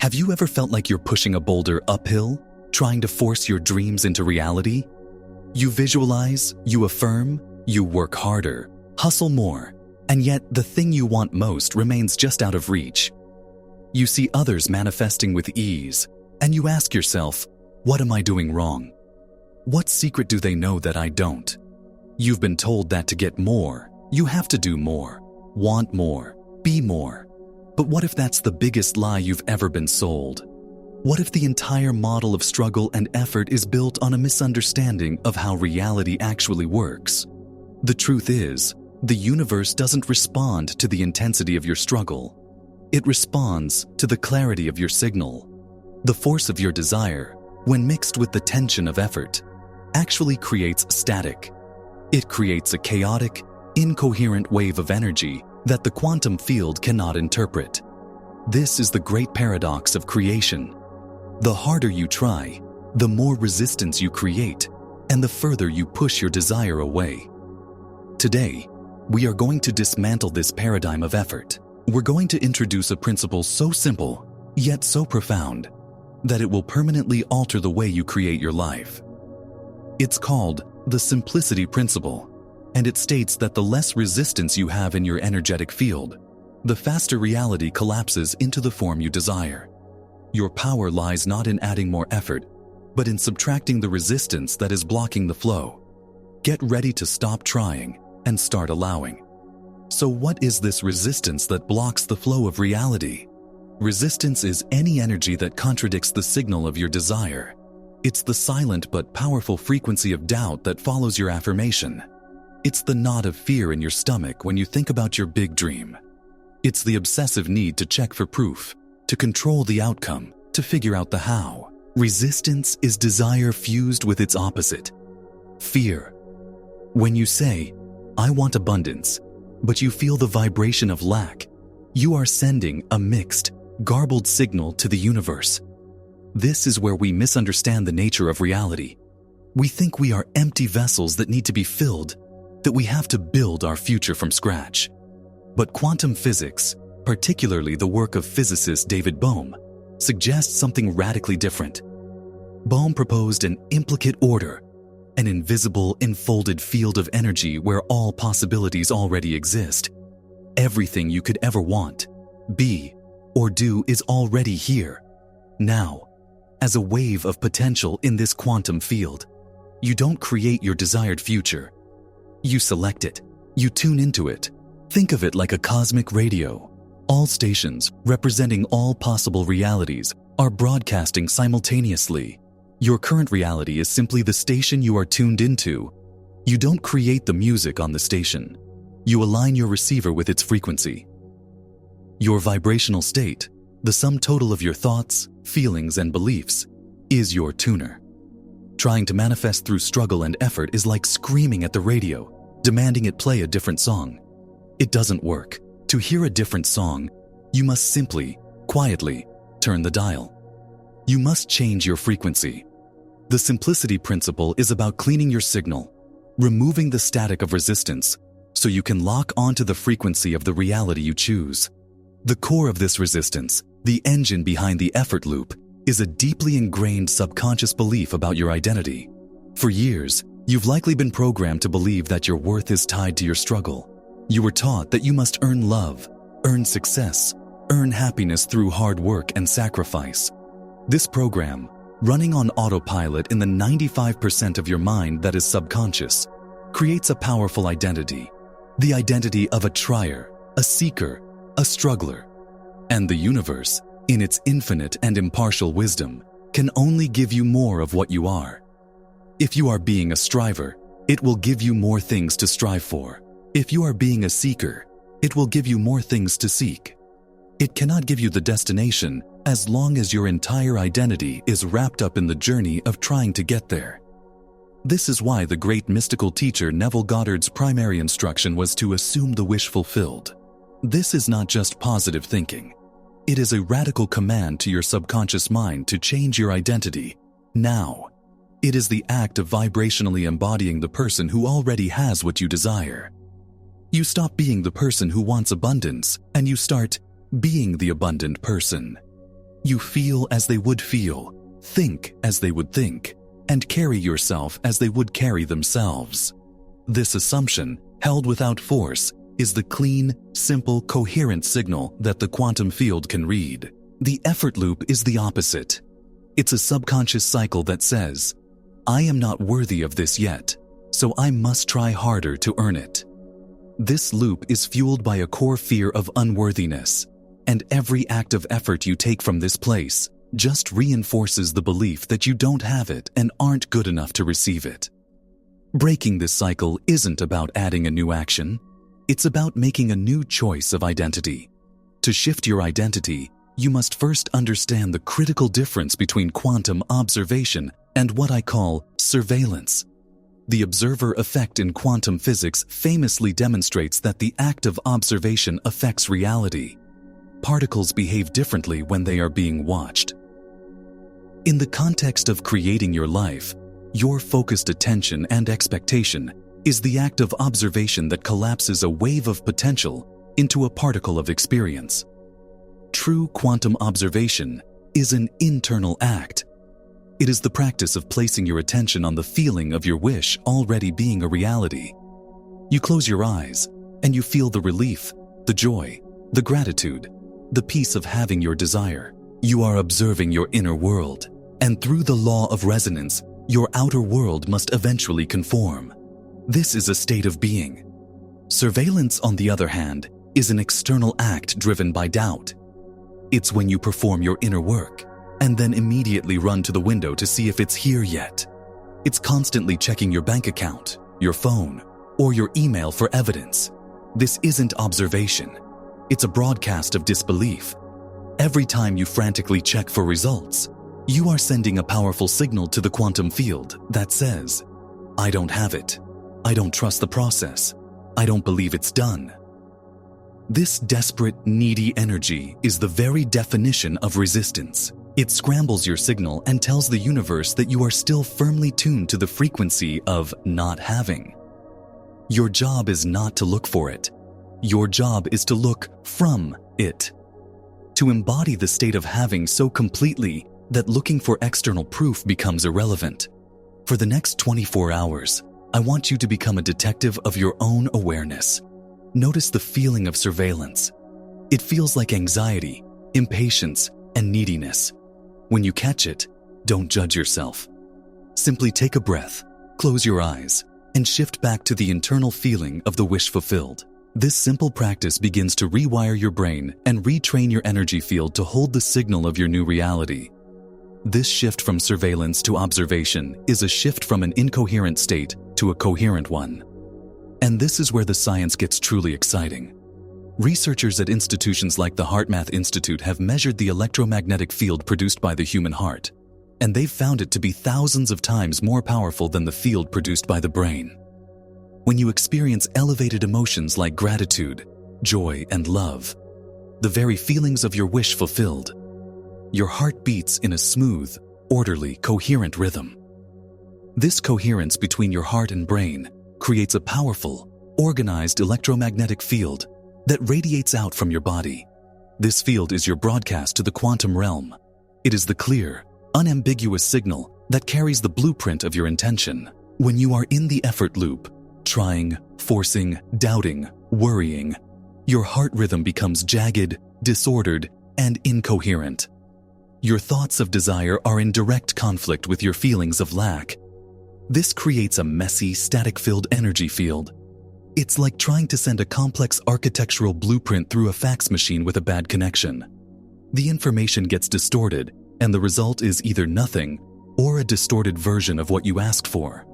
Have you ever felt like you're pushing a boulder uphill, trying to force your dreams into reality? You visualize, you affirm, you work harder, hustle more, and yet the thing you want most remains just out of reach. You see others manifesting with ease, and you ask yourself, what am I doing wrong? What secret do they know that I don't? You've been told that to get more, you have to do more, want more, be more. But what if that's the biggest lie you've ever been sold? What if the entire model of struggle and effort is built on a misunderstanding of how reality actually works? The truth is, the universe doesn't respond to the intensity of your struggle. It responds to the clarity of your signal. The force of your desire, when mixed with the tension of effort, actually creates static. It creates a chaotic, incoherent wave of energy that the quantum field cannot interpret. This is the great paradox of creation. The harder you try, the more resistance you create, and the further you push your desire away. Today, we are going to dismantle this paradigm of effort. We're going to introduce a principle so simple, yet so profound, that it will permanently alter the way you create your life. It's called the simplicity principle, and it states that the less resistance you have in your energetic field, the faster reality collapses into the form you desire. Your power lies not in adding more effort, but in subtracting the resistance that is blocking the flow. Get ready to stop trying and start allowing. So what is this resistance that blocks the flow of reality? Resistance is any energy that contradicts the signal of your desire. It's the silent but powerful frequency of doubt that follows your affirmation. It's the knot of fear in your stomach when you think about your big dream. It's the obsessive need to check for proof, to control the outcome, to figure out the how. Resistance is desire fused with its opposite, fear. When you say, I want abundance, but you feel the vibration of lack, you are sending a mixed, garbled signal to the universe. This is where we misunderstand the nature of reality. We think we are empty vessels that need to be filled, that we have to build our future from scratch. But quantum physics, particularly the work of physicist David Bohm, suggests something radically different. Bohm proposed an implicate order, an invisible, enfolded field of energy where all possibilities already exist. Everything you could ever want, be, or do is already here, now, as a wave of potential in this quantum field. You don't create your desired future. You select it. You tune into it. Think of it like a cosmic radio. All stations, representing all possible realities, are broadcasting simultaneously. Your current reality is simply the station you are tuned into. You don't create the music on the station. You align your receiver with its frequency. Your vibrational state, the sum total of your thoughts, feelings, and beliefs, is your tuner. Trying to manifest through struggle and effort is like screaming at the radio, demanding it play a different song. It doesn't work. To hear a different song, you must simply, quietly, turn the dial. You must change your frequency. The simplicity principle is about cleaning your signal, removing the static of resistance, so you can lock onto the frequency of the reality you choose. The core of this resistance, the engine behind the effort loop, is a deeply ingrained subconscious belief about your identity. For years, you've likely been programmed to believe that your worth is tied to your struggle. You were taught that you must earn love, earn success, earn happiness through hard work and sacrifice. This program, running on autopilot in the 95% of your mind that is subconscious, creates a powerful identity. The identity of a trier, a seeker, a struggler. And the universe, in its infinite and impartial wisdom, can only give you more of what you are. If you are being a striver, it will give you more things to strive for. If you are being a seeker, it will give you more things to seek. It cannot give you the destination as long as your entire identity is wrapped up in the journey of trying to get there. This is why the great mystical teacher Neville Goddard's primary instruction was to assume the wish fulfilled. This is not just positive thinking. It is a radical command to your subconscious mind to change your identity, now. It is the act of vibrationally embodying the person who already has what you desire. You stop being the person who wants abundance, and you start being the abundant person. You feel as they would feel, think as they would think, and carry yourself as they would carry themselves. This assumption, held without force, is the clean, simple, coherent signal that the quantum field can read. The effort loop is the opposite. It's a subconscious cycle that says, I am not worthy of this yet, so I must try harder to earn it. This loop is fueled by a core fear of unworthiness, and every act of effort you take from this place just reinforces the belief that you don't have it and aren't good enough to receive it. Breaking this cycle isn't about adding a new action. It's about making a new choice of identity. To shift your identity, you must first understand the critical difference between quantum observation and what I call surveillance. The observer effect in quantum physics famously demonstrates that the act of observation affects reality. Particles behave differently when they are being watched. In the context of creating your life, your focused attention and expectation is the act of observation that collapses a wave of potential into a particle of experience. True quantum observation is an internal act. It is the practice of placing your attention on the feeling of your wish already being a reality. You close your eyes and you feel the relief, the joy, the gratitude, the peace of having your desire. You are observing your inner world, and through the law of resonance, your outer world must eventually conform. This is a state of being. Surveillance, on the other hand, is an external act driven by doubt. It's when you perform your inner work and then immediately run to the window to see if it's here yet. It's constantly checking your bank account, your phone, or your email for evidence. This isn't observation. It's a broadcast of disbelief. Every time you frantically check for results, you are sending a powerful signal to the quantum field that says, I don't have it. I don't trust the process. I don't believe it's done. This desperate, needy energy is the very definition of resistance. It scrambles your signal and tells the universe that you are still firmly tuned to the frequency of not having. Your job is not to look for it. Your job is to look from it. To embody the state of having so completely that looking for external proof becomes irrelevant. For the next 24 hours, I want you to become a detective of your own awareness. Notice the feeling of surveillance. It feels like anxiety, impatience, and neediness. When you catch it, don't judge yourself. Simply take a breath, close your eyes, and shift back to the internal feeling of the wish fulfilled. This simple practice begins to rewire your brain and retrain your energy field to hold the signal of your new reality. This shift from surveillance to observation is a shift from an incoherent state to a coherent one. And this is where the science gets truly exciting. Researchers at institutions like the HeartMath Institute have measured the electromagnetic field produced by the human heart, and they've found it to be thousands of times more powerful than the field produced by the brain. When you experience elevated emotions like gratitude, joy, and love, the very feelings of your wish fulfilled, your heart beats in a smooth, orderly, coherent rhythm. This coherence between your heart and brain creates a powerful, organized electromagnetic field that radiates out from your body. This field is your broadcast to the quantum realm. It is the clear, unambiguous signal that carries the blueprint of your intention. When you are in the effort loop, trying, forcing, doubting, worrying, your heart rhythm becomes jagged, disordered, and incoherent. Your thoughts of desire are in direct conflict with your feelings of lack. This creates a messy, static-filled energy field. It's like trying to send a complex architectural blueprint through a fax machine with a bad connection. The information gets distorted, and the result is either nothing or a distorted version of what you asked for.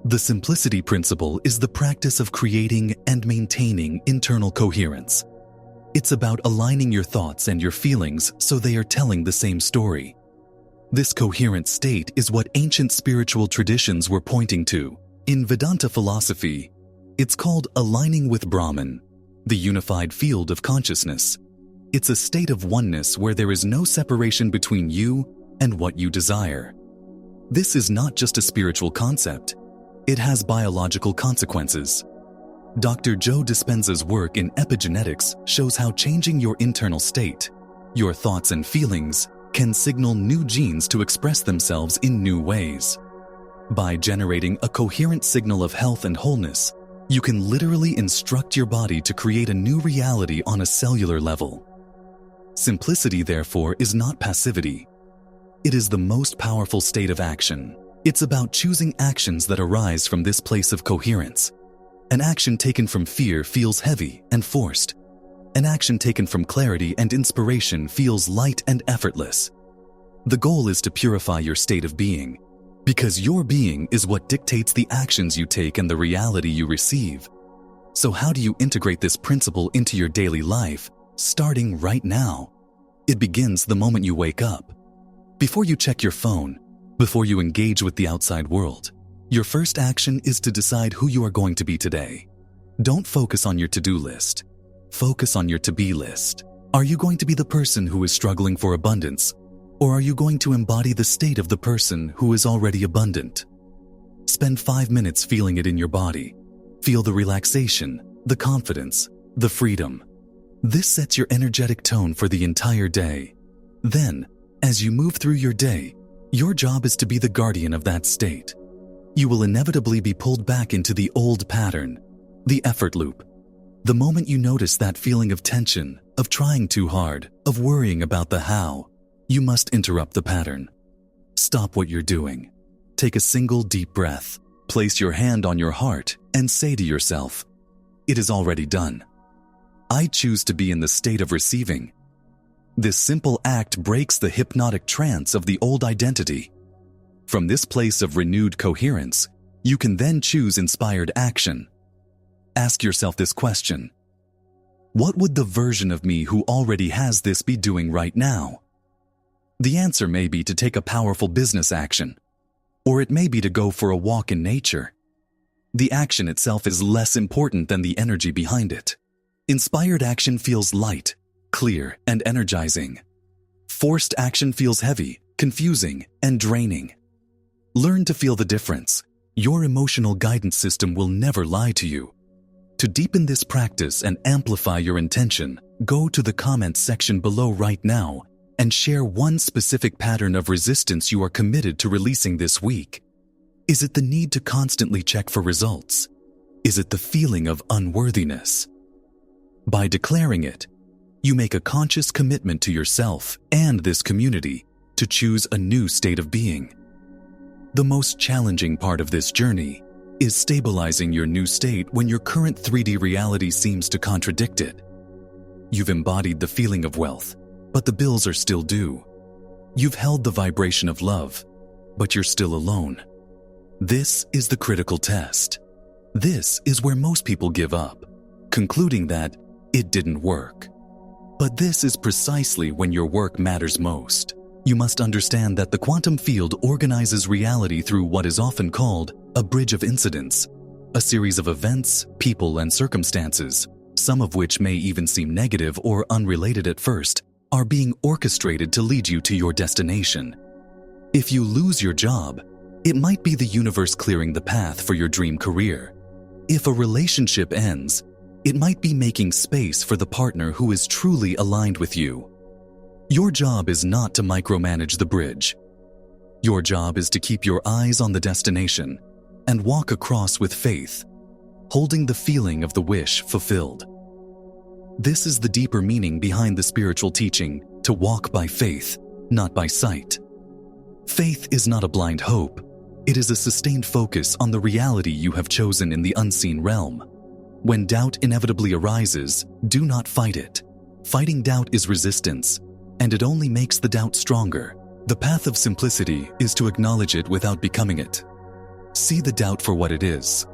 The simplicity principle is the practice of creating and maintaining internal coherence. It's about aligning your thoughts and your feelings so they are telling the same story. This coherent state is what ancient spiritual traditions were pointing to. In Vedanta philosophy, it's called aligning with Brahman, the unified field of consciousness. It's a state of oneness where there is no separation between you and what you desire. This is not just a spiritual concept. It has biological consequences. Dr. Joe Dispenza's work in epigenetics shows how changing your internal state, Your thoughts and feelings can signal new genes to express themselves in new ways. By generating a coherent signal of health and wholeness, you can literally instruct your body to create a new reality on a cellular level. Simplicity, therefore, is not passivity. It is the most powerful state of action. It's about choosing actions that arise from this place of coherence. An action taken from fear feels heavy and forced. An action taken from clarity and inspiration feels light and effortless. The goal is to purify your state of being, because your being is what dictates the actions you take and the reality you receive. So how do you integrate this principle into your daily life, starting right now? It begins the moment you wake up. Before you check your phone, before you engage with the outside world, your first action is to decide who you are going to be today. Don't focus on your to-do list. Focus on your to-be list. Are you going to be the person who is struggling for abundance, or are you going to embody the state of the person who is already abundant? Spend 5 minutes feeling it in your body. Feel the relaxation, the confidence, the freedom. This sets your energetic tone for the entire day. Then, as you move through your day, your job is to be the guardian of that state. You will inevitably be pulled back into the old pattern, the effort loop. The moment you notice that feeling of tension, of trying too hard, of worrying about the how, you must interrupt the pattern. Stop what you're doing. Take a single deep breath, place your hand on your heart, and say to yourself, "It is already done. I choose to be in the state of receiving." This simple act breaks the hypnotic trance of the old identity. From this place of renewed coherence, you can then choose inspired action. Ask yourself this question: what would the version of me who already has this be doing right now? The answer may be to take a powerful business action, or it may be to go for a walk in nature. The action itself is less important than the energy behind it. Inspired action feels light, clear, and energizing. Forced action feels heavy, confusing, and draining. Learn to feel the difference. Your emotional guidance system will never lie to you. To deepen this practice and amplify your intention, go to the comments section below right now and share one specific pattern of resistance you are committed to releasing this week. Is it the need to constantly check for results? Is it the feeling of unworthiness? By declaring it, you make a conscious commitment to yourself and this community to choose a new state of being. The most challenging part of this journey is stabilizing your new state when your current 3D reality seems to contradict it. You've embodied the feeling of wealth, but the bills are still due. You've held the vibration of love, but you're still alone. This is the critical test. This is where most people give up, concluding that it didn't work. But this is precisely when your work matters most. You must understand that the quantum field organizes reality through what is often called a bridge of incidents, a series of events, people, and circumstances, some of which may even seem negative or unrelated at first, are being orchestrated to lead you to your destination. If you lose your job, it might be the universe clearing the path for your dream career. If a relationship ends, it might be making space for the partner who is truly aligned with you. Your job is not to micromanage the bridge. Your job is to keep your eyes on the destination and walk across with faith, holding the feeling of the wish fulfilled. This is the deeper meaning behind the spiritual teaching to walk by faith, not by sight. Faith is not a blind hope. It is a sustained focus on the reality you have chosen in the unseen realm. When doubt inevitably arises, do not fight it. Fighting doubt is resistance, and it only makes the doubt stronger. The path of simplicity is to acknowledge it without becoming it. See the doubt for what it is: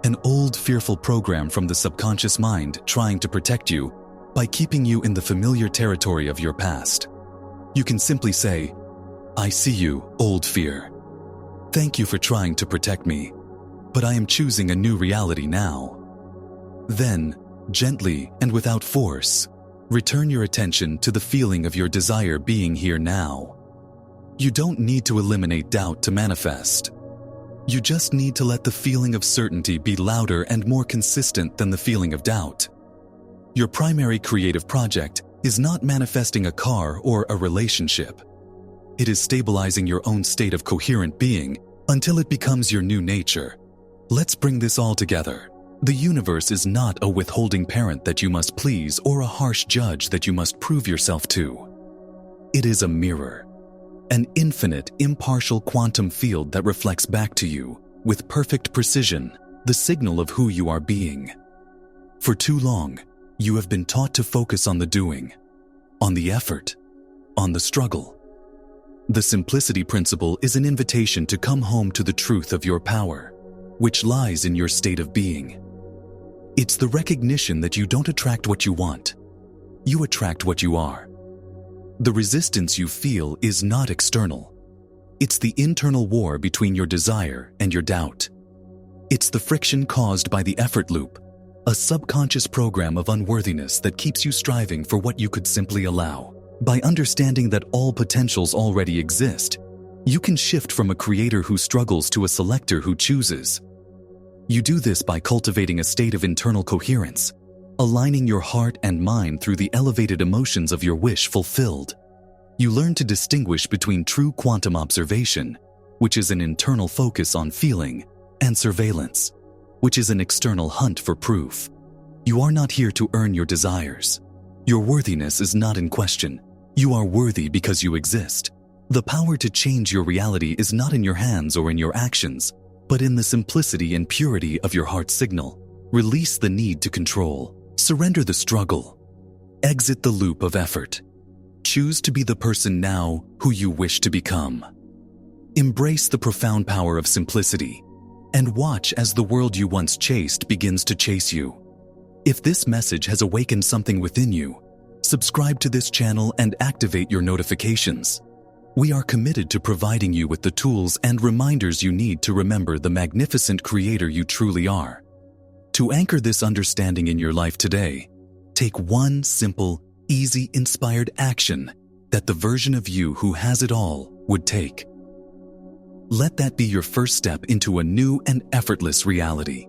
an old, fearful program from the subconscious mind trying to protect you by keeping you in the familiar territory of your past. You can simply say, "I see you, old fear. Thank you for trying to protect me, but I am choosing a new reality now." Then, gently and without force, return your attention to the feeling of your desire being here now. You don't need to eliminate doubt to manifest. You just need to let the feeling of certainty be louder and more consistent than the feeling of doubt. Your primary creative project is not manifesting a car or a relationship. It is stabilizing your own state of coherent being until it becomes your new nature. Let's bring this all together. The universe is not a withholding parent that you must please or a harsh judge that you must prove yourself to. It is a mirror, an infinite, impartial quantum field that reflects back to you, with perfect precision, the signal of who you are being. For too long, you have been taught to focus on the doing, on the effort, on the struggle. The simplicity principle is an invitation to come home to the truth of your power, which lies in your state of being. It's the recognition that you don't attract what you want. You attract what you are. The resistance you feel is not external. It's the internal war between your desire and your doubt. It's the friction caused by the effort loop, a subconscious program of unworthiness that keeps you striving for what you could simply allow. By understanding that all potentials already exist, you can shift from a creator who struggles to a selector who chooses. You do this by cultivating a state of internal coherence, aligning your heart and mind through the elevated emotions of your wish fulfilled. You learn to distinguish between true quantum observation, which is an internal focus on feeling, and surveillance, which is an external hunt for proof. You are not here to earn your desires. Your worthiness is not in question. You are worthy because you exist. The power to change your reality is not in your hands or in your actions, but in the simplicity and purity of your heart's signal. Release the need to control. Surrender the struggle. Exit the loop of effort. Choose to be the person now who you wish to become. Embrace the profound power of simplicity, and watch as the world you once chased begins to chase you. If this message has awakened something within you, subscribe to this channel and activate your notifications. We are committed to providing you with the tools and reminders you need to remember the magnificent creator you truly are. To anchor this understanding in your life today, take one simple, easy, inspired action that the version of you who has it all would take. Let that be your first step into a new and effortless reality.